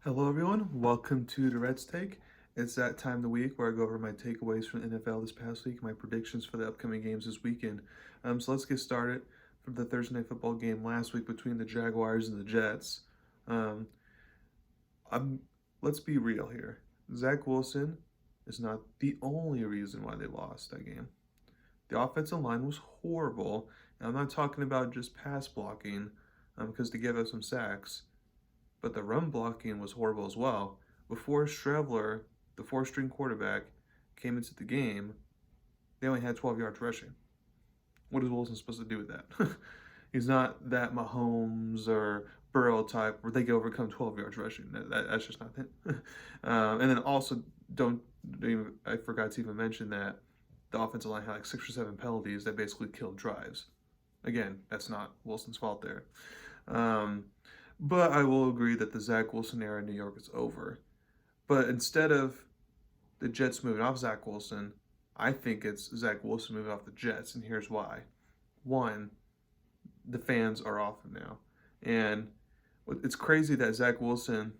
Hello, everyone. Welcome to Durrett's Take. It's that time of the week where I go over my takeaways from the NFL this past week, my predictions for the upcoming games this weekend. So let's get started from the Thursday night football game last week between the Jaguars and the Jets. Um, I'm let's be real here. Zach Wilson is not the only reason why they lost that game. The offensive line was horrible, and I'm not talking about just pass blocking, because they gave up some sacks. But the run blocking was horrible as well. Before Stravler, the four-string quarterback, came into the game, they only had 12 yards rushing. What is Wilson supposed to do with that? He's not that Mahomes or Burrow type where they can overcome 12 yards rushing. That's just not it. And then also, don't even, I forgot to even mention that the offensive line had like 6 or 7 penalties that basically killed drives. Again, that's not Wilson's fault there. Um, but I will agree that the Zach Wilson era in New York is over. But instead of the Jets moving off Zach Wilson, I think it's Zach Wilson moving off the Jets, and here's why. One, the fans are off him now, and it's crazy that Zach Wilson.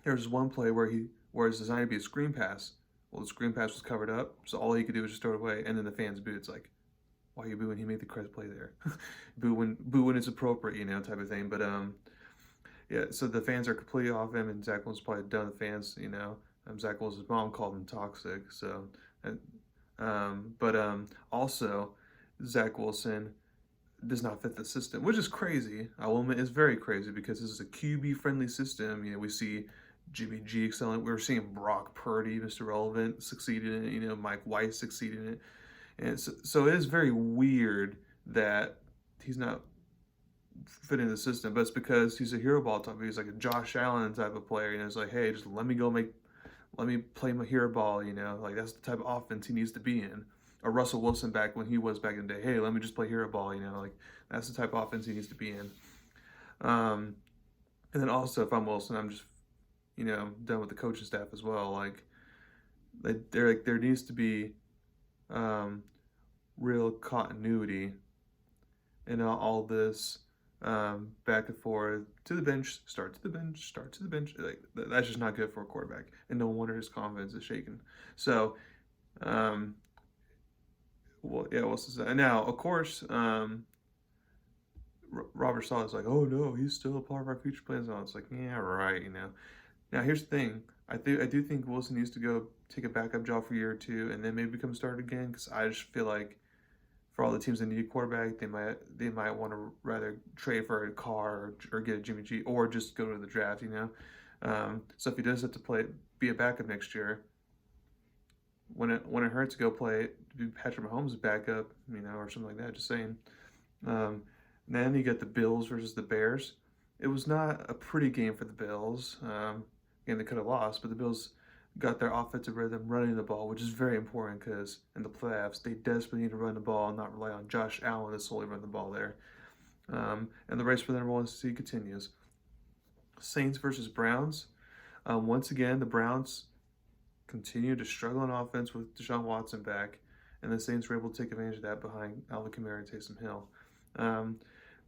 There's one play where it's designed to be a screen pass. Well, the screen pass was covered up, so all he could do was just throw it away, and then the fans booed. It's like, why are you booing? He made the correct play there. Boo when it's appropriate, type of thing. But yeah, so the fans are completely off him, and Zach Wilson's probably done the fans. Zach Wilson's mom called him toxic. So, but also, Zach Wilson does not fit the system, which is crazy. I will admit, it's very crazy because this is a QB-friendly system. We see Jimmy G excelling. We're seeing Brock Purdy, Mr. Relevant, succeed in it. Mike White succeed in it, and so it is very weird that he's not fit in the system, but it's because he's a hero ball type. He's like a Josh Allen type of player. It's like, hey, just let me play my hero ball. Like that's the type of offense he needs to be in. Or Russell Wilson back when he was back in the day. Hey, let me just play hero ball. Like that's the type of offense he needs to be in. Um, and then also, if I'm Wilson, I'm just done with the coaching staff as well. Like there needs to be um, real continuity in all this back and forth to the bench, start to the bench, start to the bench. Like that's just not good for a quarterback, and no wonder his confidence is shaken. So, um, well, yeah. What's this? And now, of course, Robert Sala is like, oh no, he's still a part of our future plans. And it's like, yeah, right. Now, here's the thing. I do think Wilson needs to go take a backup job for a year or two, and then maybe become starter again. Because I just feel like for all the teams that need a quarterback, they might want to rather trade for a car or get a Jimmy G or just go to the draft. So if he does have to be a backup next year, when it hurts to go play, do Patrick Mahomes' backup, or something like that. Just saying. Um, then you got the Bills versus the Bears. It was not a pretty game for the Bills. Again, they could have lost, but the Bills got their offensive rhythm running the ball, which is very important because in the playoffs, they desperately need to run the ball and not rely on Josh Allen to solely run the ball there. And the race for the number one seed continues. Saints versus Browns. Once again, the Browns continue to struggle on offense with Deshaun Watson back, and the Saints were able to take advantage of that behind Alvin Kamara and Taysom Hill.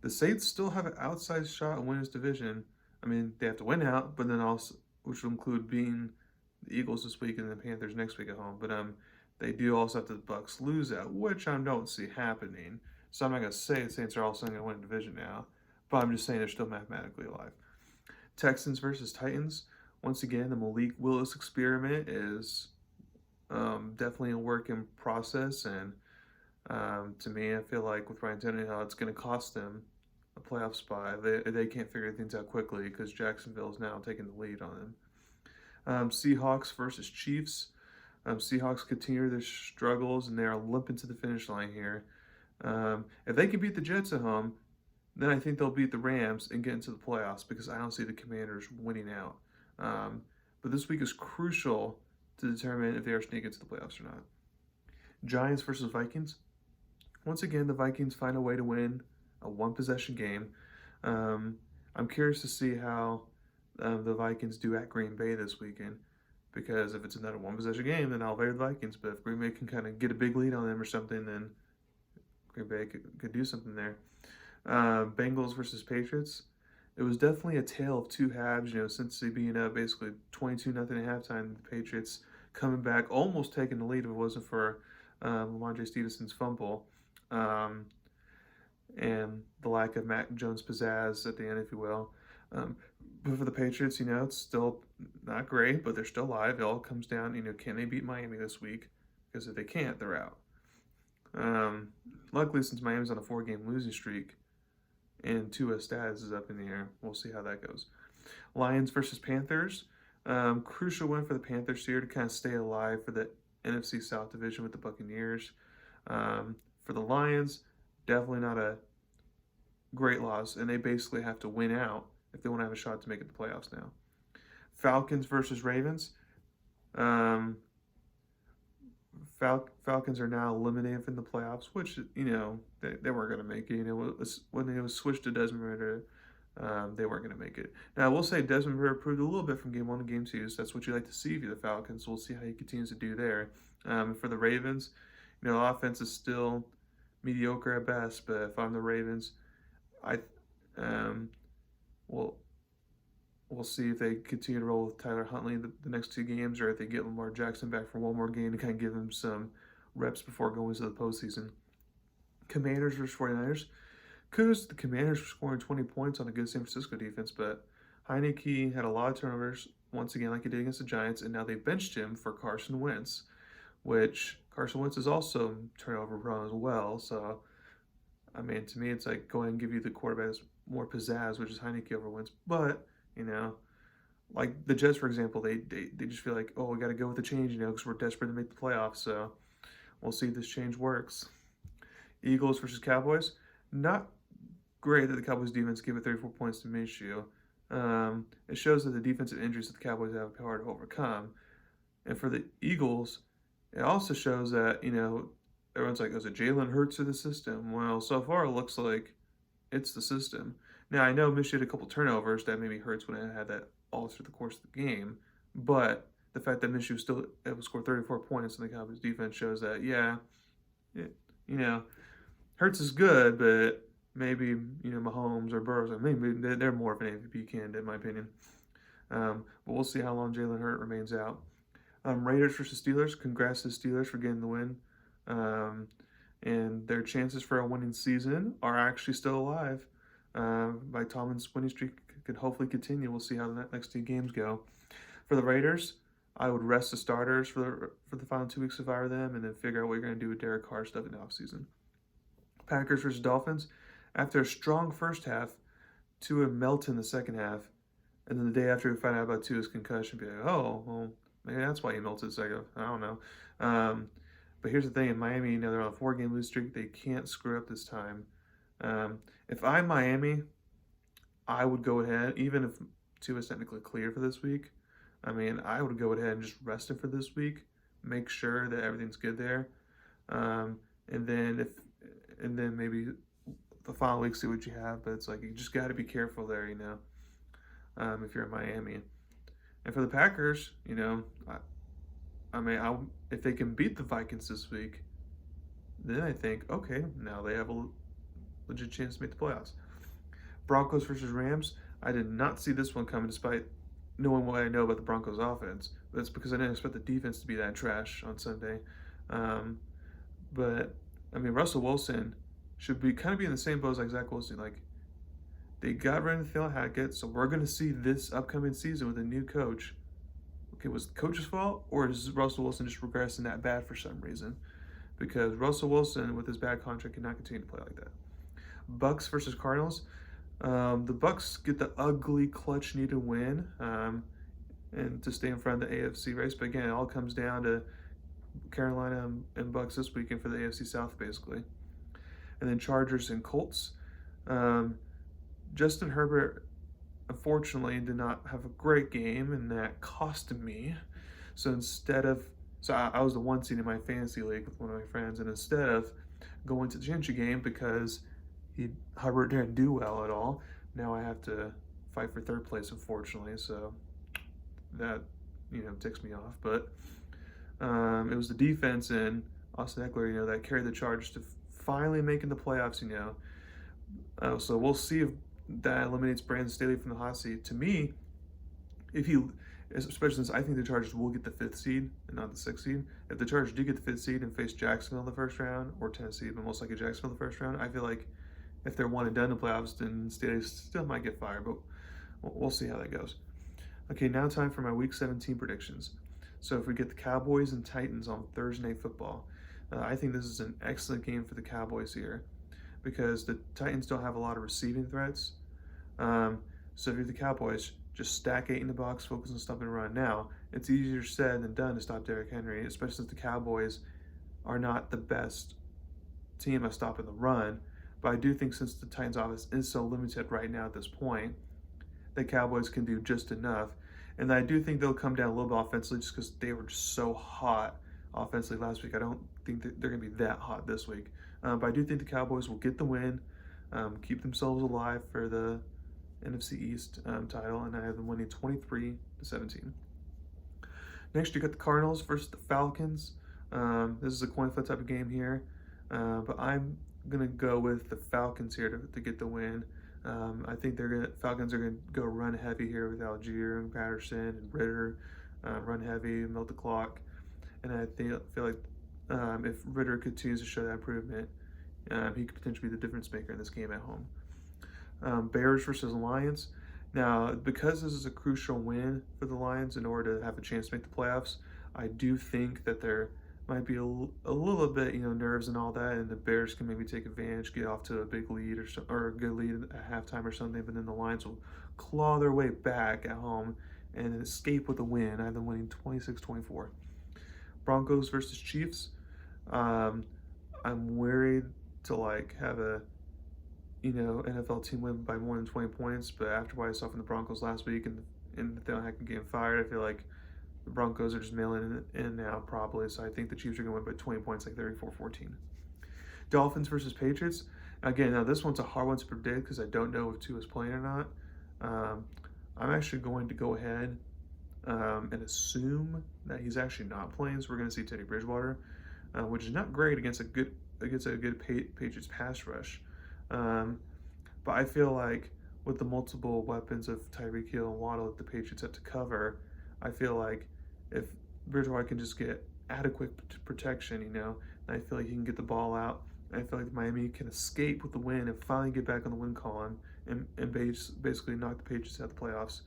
The Saints still have an outside shot at winning this division. I mean, they have to win out, but then also, which will include being the Eagles this week and the Panthers next week at home. But they do also have to the Bucks lose out, which I don't see happening. So I'm not gonna say the Saints are also gonna win a division now, but I'm just saying they're still mathematically alive. Texans versus Titans. Once again, the Malik Willis experiment is definitely a work in process, and to me, I feel like with Ryan Tannehill, it's going to cost them a playoff spot. They can't figure things out quickly because Jacksonville is now taking the lead on them. Seahawks versus Chiefs. Seahawks continue their struggles, and they are limping to the finish line here. If they can beat the Jets at home, then I think they'll beat the Rams and get into the playoffs because I don't see the Commanders winning out. But this week is crucial to determine if they are sneaking into the playoffs or not. Giants versus Vikings. Once again, the Vikings find a way to win a one-possession game. I'm curious to see how the Vikings do at Green Bay this weekend, because if it's another one-possession game, then I'll favor the Vikings. But if Green Bay can kind of get a big lead on them or something, then Green Bay could do something there. Bengals versus Patriots. it was definitely a tale of two halves, since they being up basically 22-0 at halftime, the Patriots coming back, almost taking the lead if it wasn't for Lamondre Stevenson's fumble. Um, and the lack of Mac Jones pizzazz at the end, if you will. Um, but for the Patriots, it's still not great, but they're still alive. It all comes down, can they beat Miami this week? Because if they can't, they're out. Um, Luckily, since Miami's on a 4-game losing streak and Tua's status is up in the air, we'll see how that goes. Lions versus Panthers. Crucial win for the Panthers here to kind of stay alive for the NFC South division with the Buccaneers. For the Lions, definitely not a great loss, and they basically have to win out if they want to have a shot to make it the playoffs now. Falcons versus Ravens. Falcons are now eliminated from the playoffs, which they weren't going to make it. When it was switched to Desmond Ritter, they weren't going to make it. Now I will say Desmond Ritter improved a little bit from game 1 to game 2, so that's what you like to see for the Falcons. So we'll see how he continues to do there. For the Ravens, offense is still mediocre at best, but if I'm the Ravens, I we'll see if they continue to roll with Tyler Huntley the next 2 games, or if they get Lamar Jackson back for one more game to kind of give him some reps before going into the postseason. Commanders versus 49ers. Kudos, the Commanders were scoring 20 points on a good San Francisco defense, but Heineke had a lot of turnovers once again, like he did against the Giants, and now they benched him for Carson Wentz, which Carson Wentz is also turnover prone as well. So, I mean, to me, it's like go ahead and give you the quarterback that's more pizzazz, which is Heineke over Wentz. But like the Jets, for example, they just feel like, oh, we got to go with the change, because we're desperate to make the playoffs. So we'll see if this change works. Eagles versus Cowboys. Not great that the Cowboys defense gave it 34 points to Minshew. It shows that the defensive injuries that the Cowboys have power to overcome. And for the Eagles, it also shows that, everyone's like, is it Jalen Hurts or the system? Well, so far it looks like it's the system. Now, I know Minshew had a couple turnovers that maybe Hurts when I had that all through the course of the game, but the fact that Minshew still able to score 34 points in the Cowboys defense shows that, Hurts is good, but maybe, Mahomes or Burrows, maybe they're more of an MVP candidate, in my opinion. But we'll see how long Jalen Hurts remains out. Raiders versus Steelers. Congrats to the Steelers for getting the win. And their chances for a winning season are actually still alive. By Tomlin's winning streak could hopefully continue. We'll see how the next 2 games go. For the Raiders, I would rest the starters for the final 2 weeks if I were them, and then figure out what you're going to do with Derek Carr stuff in the offseason. Packers versus Dolphins. After a strong first half, Tua melted in the second half, and then the day after we find out about Tua's concussion, be like, oh, well, maybe that's why he melted the second. I don't know. But here's the thing: in Miami, they're on a 4-game losing streak. They can't screw up this time. If I'm Miami, I would go ahead, even if Tua is technically cleared for this week. I mean, I would go ahead and just rest him for this week, make sure that everything's good there, and then maybe the following week see what you have. But it's like you just got to be careful there, if you're in Miami. And for the Packers, if they can beat the Vikings this week, then I think, okay, now they have a legit chance to make the playoffs. Broncos versus Rams. I did not see this one coming despite knowing what I know about the Broncos offense. That's because I didn't expect the defense to be that trash on Sunday. But, Russell Wilson should be kind of be in the same boat as like Zach Wilson. Like, they got rid of Nathaniel Hackett, so we're going to see this upcoming season with a new coach. Okay, was the coach's fault, or is Russell Wilson just regressing that bad for some reason? Because Russell Wilson, with his bad contract, cannot continue to play like that. Bucks versus Cardinals. The Bucks get the ugly clutch needed win and to stay in front of the AFC race. But again, it all comes down to Carolina and Bucks this weekend for the AFC South, basically. And then Chargers and Colts. Justin Herbert, unfortunately, did not have a great game, and that cost me. So I was the 1 seed in my fantasy league with one of my friends, and instead of going to the championship game because Herbert didn't do well at all, now I have to fight for 3rd place, unfortunately. So that ticks me off. But it was the defense and Austin Eckler, that carried the Chargers to finally making the playoffs. So we'll see if that eliminates Brandon Staley from the hot seat. To me, if he, especially since I think the Chargers will get the 5th seed and not the 6th seed, if the Chargers do get the 5th seed and face Jacksonville in the first round, or Tennessee, but most likely Jacksonville in the first round, I feel like if they're one and done in the playoffs, then Staley still might get fired, but we'll see how that goes. Okay, now time for my Week 17 predictions. So if we get the Cowboys and Titans on Thursday Night Football, I think this is an excellent game for the Cowboys here because the Titans don't have a lot of receiving threats. So if you're the Cowboys, just stack 8 in the box, focus on stopping the run. Now, it's easier said than done to stop Derrick Henry, especially since the Cowboys are not the best team at stopping the run. But I do think since the Titans' offense is so limited right now at this point, the Cowboys can do just enough. And I do think they'll come down a little bit offensively just because they were just so hot offensively last week. I don't think that they're going to be that hot this week. But I do think the Cowboys will get the win, keep themselves alive for the NFC East title, and I have them winning 23-17. Next, you got the Cardinals versus the Falcons. This is a coin flip type of game here, but I'm going to go with the Falcons here to get the win. I think Falcons are gonna go run heavy here with Algier and Patterson and Ritter, run heavy, melt the clock, and I feel like if Ritter continues to show that improvement, he could potentially be the difference maker in this game at home. Bears versus Lions. Now, because this is a crucial win for the Lions in order to have a chance to make the playoffs, I do think that there might be a little bit, nerves and all that, and the Bears can maybe take advantage, get off to a big lead or a good lead at halftime or something, but then the Lions will claw their way back at home and escape with a win. I have them winning 26-24. Broncos versus Chiefs. I'm worried to have a NFL team win by more than 20 points, but after what I saw from the Broncos last week and they don't have to get fired, I feel like the Broncos are just mailing it in now probably, so I think the Chiefs are going to win by 20 points, like 34-14. Dolphins versus Patriots. Again, now this one's a hard one to predict because I don't know if Tua is playing or not. I'm actually going to go ahead and assume that he's actually not playing, so we're going to see Teddy Bridgewater, which is not great against a good Patriots pass rush. But I feel like with the multiple weapons of Tyreek Hill and Waddle that the Patriots have to cover, I feel like if Bridgewater can just get adequate protection, I feel like he can get the ball out. I feel like Miami can escape with the win and finally get back on the win column and basically knock the Patriots out of the playoffs.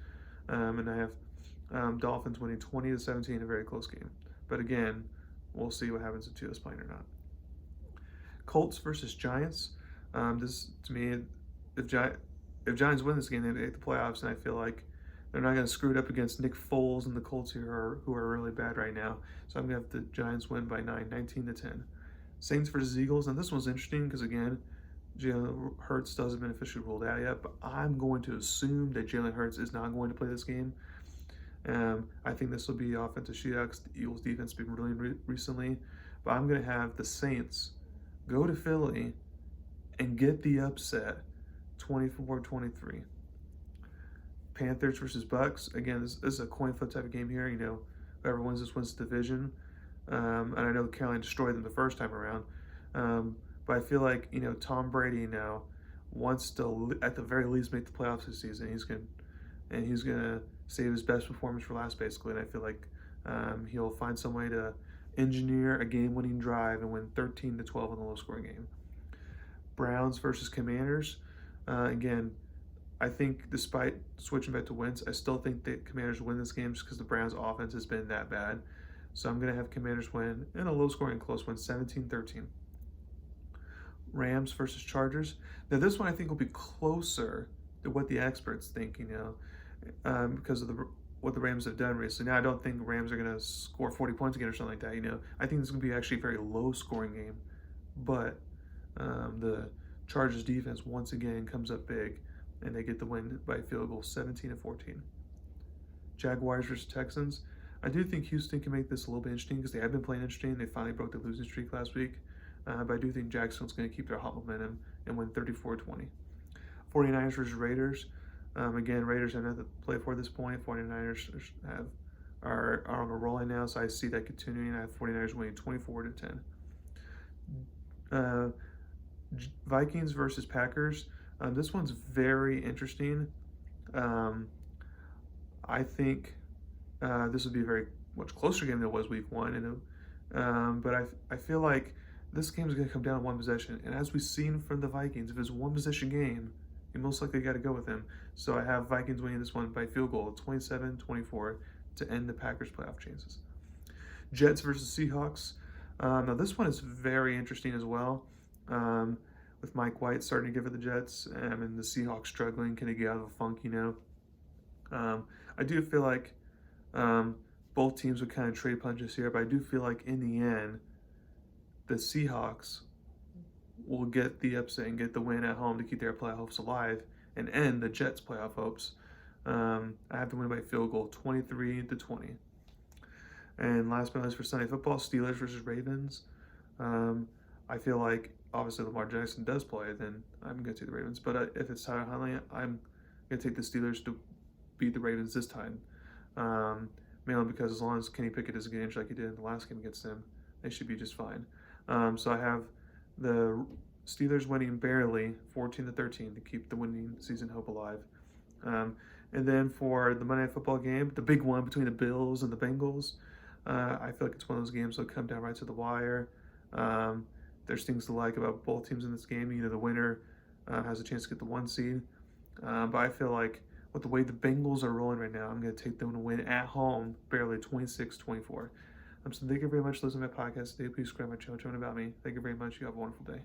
And I have Dolphins winning 20-17, a very close game. But again, we'll see what happens if Tua's playing or not. Colts versus Giants. This, to me, if Giants win this game, they make the playoffs, and I feel like they're not going to screw it up against Nick Foles and the Colts who are really bad right now. So I'm going to have the Giants win by 9, 19-10. Saints versus Eagles, and this one's interesting because, again, Jalen Hurts hasn't been officially ruled out yet, but I'm going to assume that Jalen Hurts is not going to play this game. I think this will be offensive shootout because the Eagles' defense has been really recently, but I'm going to have the Saints go to Philly and get the upset 24-23. Panthers versus Bucks. Again, this is a coin flip type of game here. Whoever wins this wins the division. And I know Carolina destroyed them the first time around. But I feel like, Tom Brady now wants to, at the very least, make the playoffs this season. He's going to save his best performance for last, basically. And I feel like he'll find some way to engineer a game-winning drive and win 13-12 in the low-scoring game. Browns versus Commanders. Again, I think despite switching back to wins, I still think the Commanders win this game just because the Browns' offense has been that bad. So I'm going to have Commanders win in a low-scoring close win, 17-13. Rams versus Chargers. Now this one I think will be closer to what the experts think, because of what the Rams have done recently. Now I don't think Rams are going to score 40 points again or something like that. I think it's going to be actually a very low-scoring game, but the Chargers defense once again comes up big, and they get the win by field goal, 17-14. Jaguars versus Texans. I do think Houston can make this a little bit interesting because they have been playing interesting. They finally broke the losing streak last week. But I do think Jacksonville's going to keep their hot momentum and win 34-20. 49ers versus Raiders. Again, Raiders have nothing to play for at this point. 49ers are on a roll right now, so I see that continuing. I have 49ers winning 24-10. Vikings versus Packers. This one's very interesting. Um, I think this would be a very much closer game than it was week one. But I feel like this game is going to come down to one possession. And as we've seen from the Vikings, if it's a one possession game, you most likely got to go with them. So I have Vikings winning this one by field goal, 27-24, to end the Packers' playoff chances. Jets versus Seahawks. Now this one is very interesting as well. With Mike White starting to give it the Jets, and the Seahawks struggling, can they get out of the funk? I do feel like both teams would kind of trade punches here, but I do feel like in the end, the Seahawks will get the upset and get the win at home to keep their playoff hopes alive and end the Jets' playoff hopes. I have to win by field goal, 23-20. And last but not least for Sunday football, Steelers versus Ravens. I feel like obviously Lamar Jackson does play, then I'm going to take the Ravens. But if it's Tyler Huntley, I'm going to take the Steelers to beat the Ravens this time. Mainly because as long as Kenny Pickett doesn't get injured like he did in the last game against them, they should be just fine. So I have the Steelers winning barely 14-13 to keep the winning season hope alive. And then for the Monday Night Football game, the big one between the Bills and the Bengals, I feel like it's one of those games that'll come down right to the wire. There's things to like about both teams in this game. The winner has a chance to get the 1 seed. But I feel like with the way the Bengals are rolling right now, I'm going to take them to win at home, barely 26-24. So thank you very much for listening to my podcast today. Please subscribe to my channel, about me. Thank you very much. You have a wonderful day.